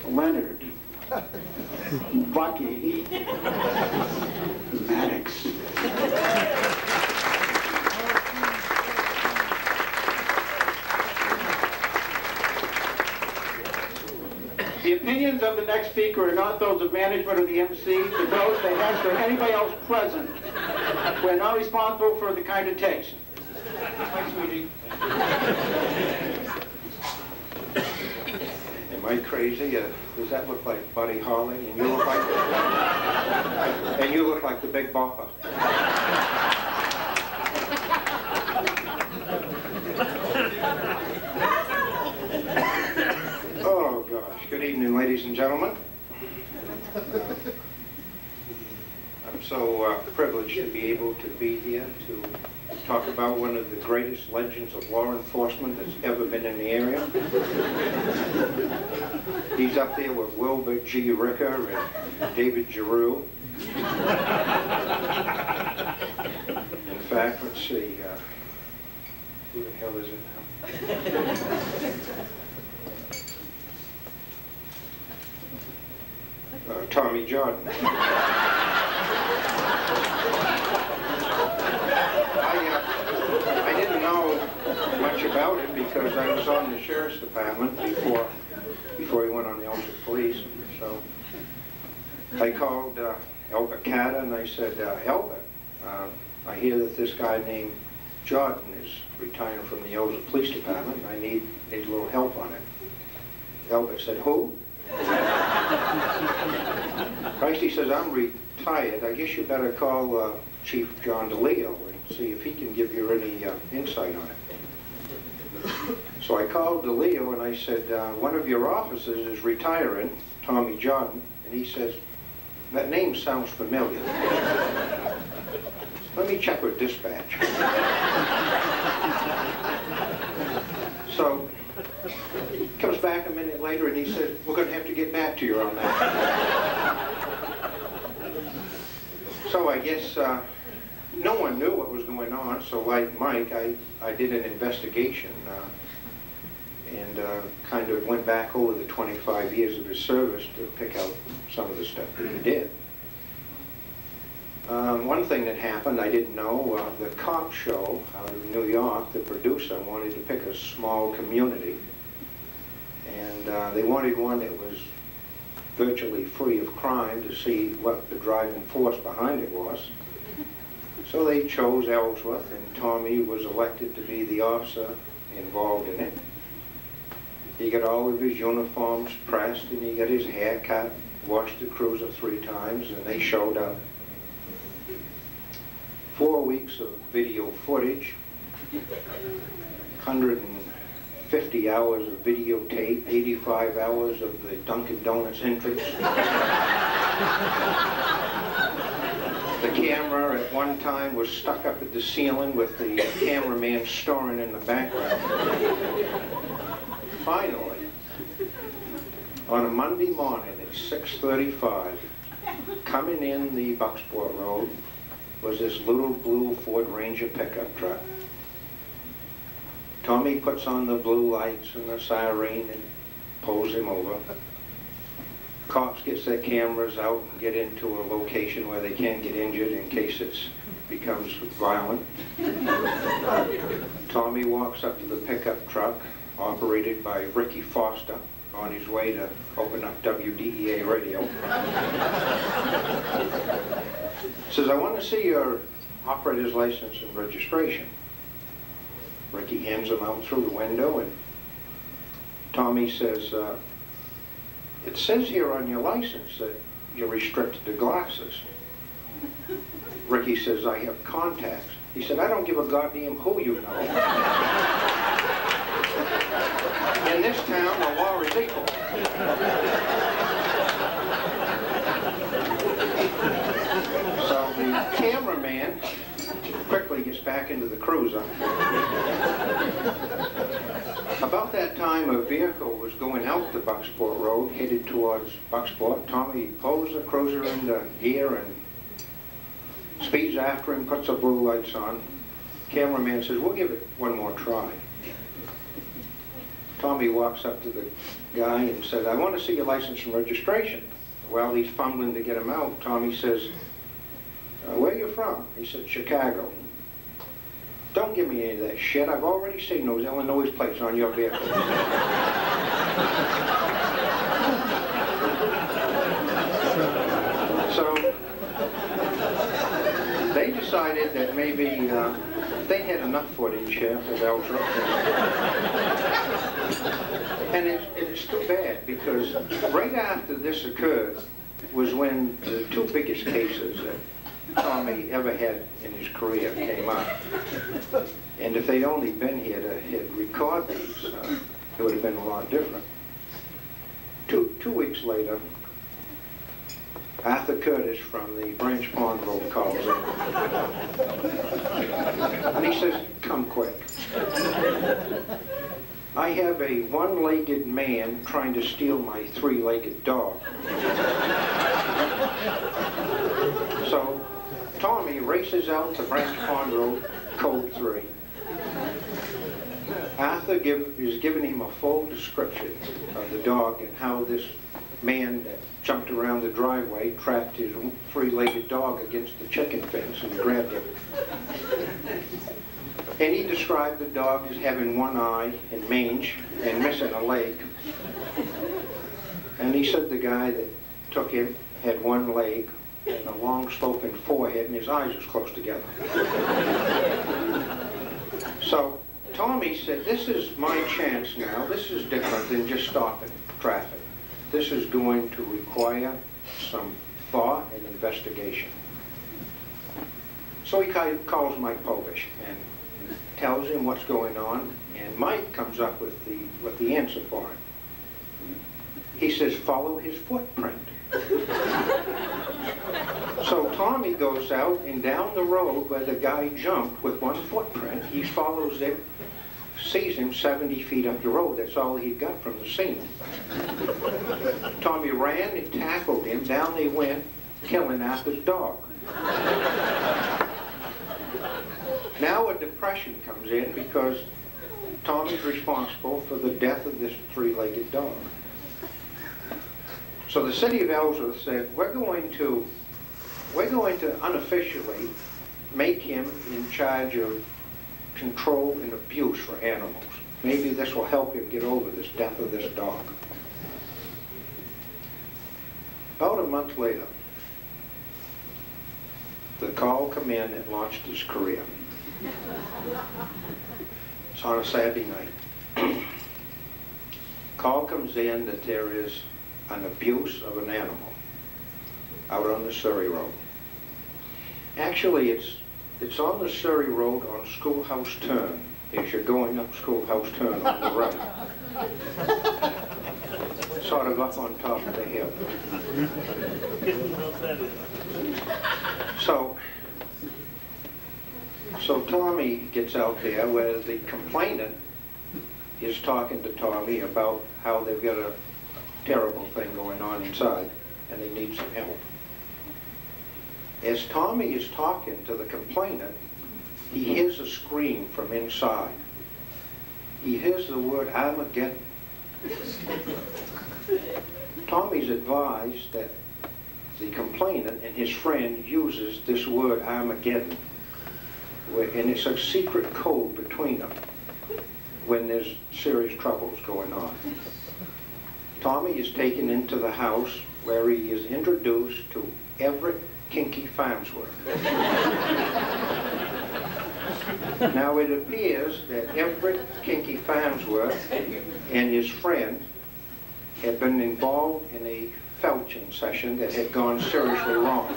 Leonard, Bucky, Maddox. The opinions of the next speaker are not those of management or the MC, but those they have for anybody else present. We're not responsible for the kind it takes. Hi, sweetie. Am I crazy? Does that look like Buddy Holly? And you look like the Big Bopper. Oh gosh! Good evening, ladies and gentlemen. I'm so privileged to be able to be here to talk about one of the greatest legends of law enforcement that's ever been in the area. He's up there with Wilbur G. Ricker and David Giroux. In fact, let's see, who the hell is it now? Tommy Jordan. I didn't know much about him because I was on the sheriff's department before he went on the Ellsworth Police. So I called Albert Carter and I said, Albert, I hear that this guy named Jordan is retiring from the Ellsworth Police Department and I need a little help on it. Albert said, who? Christ, he says, I'm retired. I guess you better call Chief John DeLeo and see if he can give you any insight on it. So I called DeLeo and I said, one of your officers is retiring, Tommy Jordan, and he says, that name sounds familiar. Let me check with dispatch. So he comes back a minute later and he says, we're going to have to get back to you on that. So I guess no one knew what was going on, so like Mike, I did an investigation and kind of went back over the 25 years of his service to pick out some of the stuff that he did. One thing that happened, I didn't know, the cop show out of New York, the producer wanted to pick a small community, and they wanted one that was virtually free of crime to see what the driving force behind it was. So they chose Ellsworth, and Tommy was elected to be the officer involved in it. He got all of his uniforms pressed, and he got his hair cut, washed the cruiser 3 times, and they showed up. 4 weeks of video footage, 150 hours of videotape, 85 hours of the Dunkin' Donuts entrance. The camera at one time was stuck up at the ceiling with the cameraman snoring in the background. Finally, on a Monday morning at 6:35, coming in the Bucksport Road was this little blue Ford Ranger pickup truck. Tommy puts on the blue lights and the siren and pulls him over. Cops gets their cameras out and get into a location where they can't get injured in case it becomes violent. Tommy walks up to the pickup truck, operated by Ricky Foster, on his way to open up WDEA radio. Says, I want to see your operator's license and registration. Ricky hands him out through the window, and Tommy says, it says here on your license that you're restricted to glasses. Ricky says, I have contacts. He said, I don't give a goddamn who you know. In this town, the law is equal. So the cameraman quickly gets back into the cruiser. About that time, a vehicle was going out the Bucksport Road, headed towards Bucksport. Tommy pulls the cruiser into gear and speeds after him, puts the blue lights on. Cameraman says, we'll give it one more try. Tommy walks up to the guy and says, "I want to see your license and registration." While he's fumbling to get him out, Tommy says, "Where are you from?" He said, "Chicago." "Don't give me any of that shit. I've already seen those Illinois plates on your vehicle." So they decided that maybe they had enough footage here of Ellsworth. And it's too bad, because right after this occurred was when the two biggest cases that Tommy ever had in his career came up. And if they'd only been here to record these, it would have been a lot different. Two weeks later, Arthur Curtis from the Branch Pond Road calls in. And he says, "Come quick. I have a one-legged man trying to steal my three-legged dog." So Tommy races out to Branch Pond Road, code 3. Arthur is giving him a full description of the dog and how this man that jumped around the driveway trapped his three-legged dog against the chicken fence and grabbed him. And he described the dog as having one eye and mange and missing a leg. And he said the guy that took him had one leg and a long sloping forehead and his eyes was close together. So Tommy said, "This is my chance now. This is different than just stopping traffic. This is going to require some thought and investigation." So he calls Mike Povish and tells him what's going on, and Mike comes up with the answer for him. He says, "Follow his footprint." So Tommy goes out and down the road where the guy jumped with one footprint. He follows him, sees him 70 feet up the road. That's all he got from the scene. Tommy ran and tackled him. Down they went, killing Arthur's dog. Now a depression comes in because Tommy's responsible for the death of this three-legged dog. So the city of Ellsworth said, we're going to unofficially make him in charge of control and abuse for animals. Maybe this will help him get over this death of this dog. About a month later, the call come in and launched his career. It's on a Saturday night. Call comes in that there is an abuse of an animal out on the Surrey Road. Actually, it's on the Surrey Road on Schoolhouse Turn, as you're going up Schoolhouse Turn on the right. Sort of up on top of the hill. So Tommy gets out there where the complainant is talking to Tommy about how they've got a terrible thing going on inside and they need some help. As Tommy is talking to the complainant, he hears a scream from inside. He hears the word Armageddon. Tommy's advised that the complainant and his friend uses this word Armageddon, and it's a secret code between them when there's serious troubles going on. Tommy is taken into the house where he is introduced to Everett Kinky Farnsworth. Now it appears that Everett Kinky Farnsworth and his friend had been involved in a felching session that had gone seriously wrong.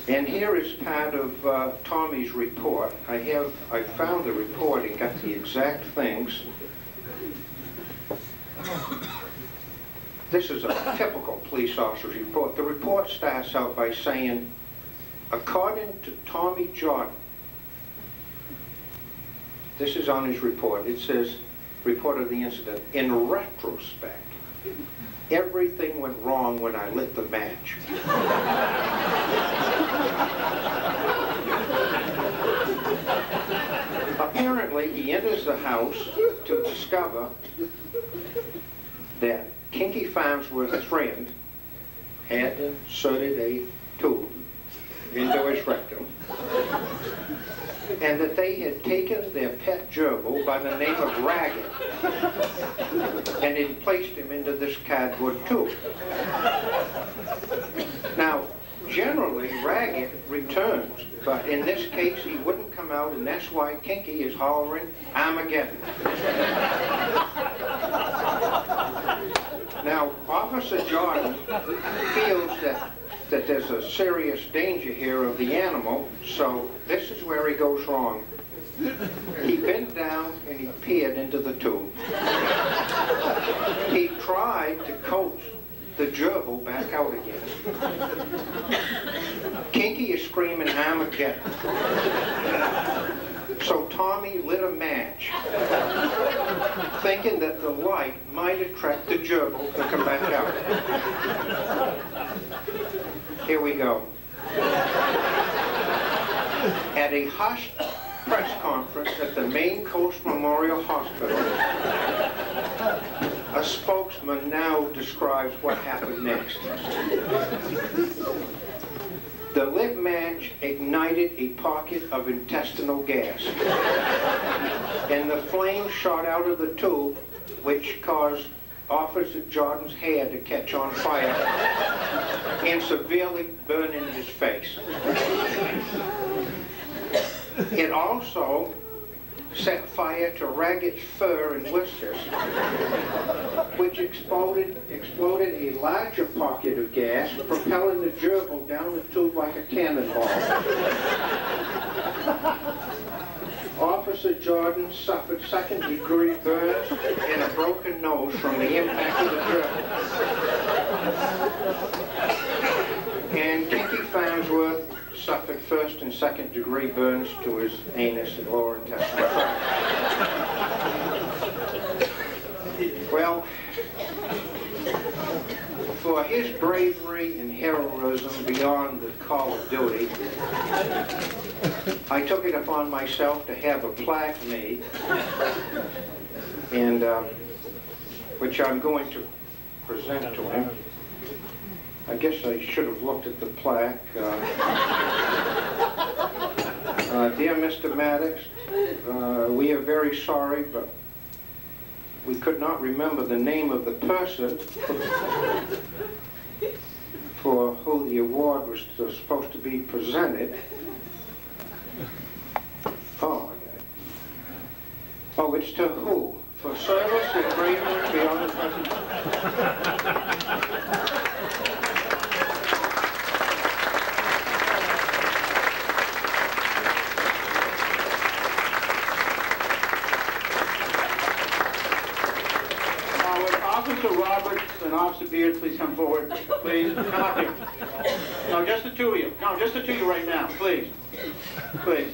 And here is part of Tommy's report. I found the report and got the exact things. This is a typical police officer's report. The report starts out by saying, according to Tommy Jordan, this is on his report. It says, report of the incident, in retrospect, everything went wrong when I lit the match. Eventually, he enters the house to discover that Kinky Farnsworth's friend had inserted a tube into his rectum, and that they had taken their pet gerbil by the name of Ragged and had placed him into this cardboard tube. Now, generally, Ragged returns, but in this case, he wouldn't come out, and that's why Kinky is hollering, "Armageddon." Now, Officer Jordan feels that there's a serious danger here of the animal, so this is where he goes wrong. He bent down and he peered into the tube. He tried to coax the gerbil back out again. Kinky is screaming Armageddon. So Tommy lit a match, thinking that the light might attract the gerbil to come back out. Here we go. At a hushed press conference at the Maine Coast Memorial Hospital, a spokesman now describes what happened next. The lit match ignited a pocket of intestinal gas, and the flame shot out of the tube, which caused Officer Jordan's hair to catch on fire and severely burn in his face. It also set fire to Ragged's fur and whiskers, which exploded a larger pocket of gas, propelling the gerbil down the tube like a cannonball. Officer Jordan suffered second-degree burns and a broken nose from the impact of the gerbil. And Kinky Farnsworth suffered first and second-degree burns to his anus and lower intestinal tract. Well, for his bravery and heroism beyond the call of duty, I took it upon myself to have a plaque made, and which I'm going to present to him. I guess I should have looked at the plaque. Dear Mr. Maddox, we are very sorry, but we could not remember the name of the person for who the award was supposed to be presented. Oh, okay. Oh, it's to who? For service and bravery beyond the present. Officer Roberts and Officer Beard, please come forward. Please, come up here. No, just the two of you. No, just the two of you right now. Please. Please.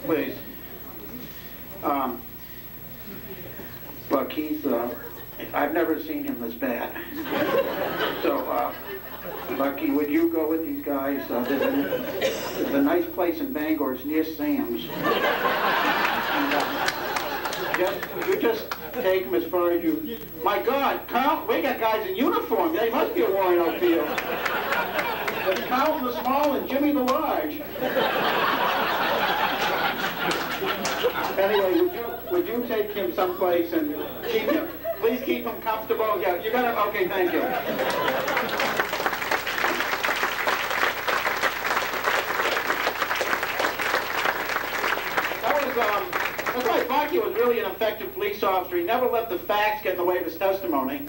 Please. Look, he's, I've never seen him this bad. So, Lucky, would you go with these guys? There's a nice place in Bangor. It's near Sam's. And, you just take them as far as you... My God, Carl, we got guys in uniform. They must be a warrant out field. There's Carlton the Small and Jimmy the Large. Anyway, would you take him someplace and keep him... Please keep him comfortable. Yeah, you got him? Okay, thank you. That's why Bucky was really an effective police officer. He never let the facts get in the way of his testimony.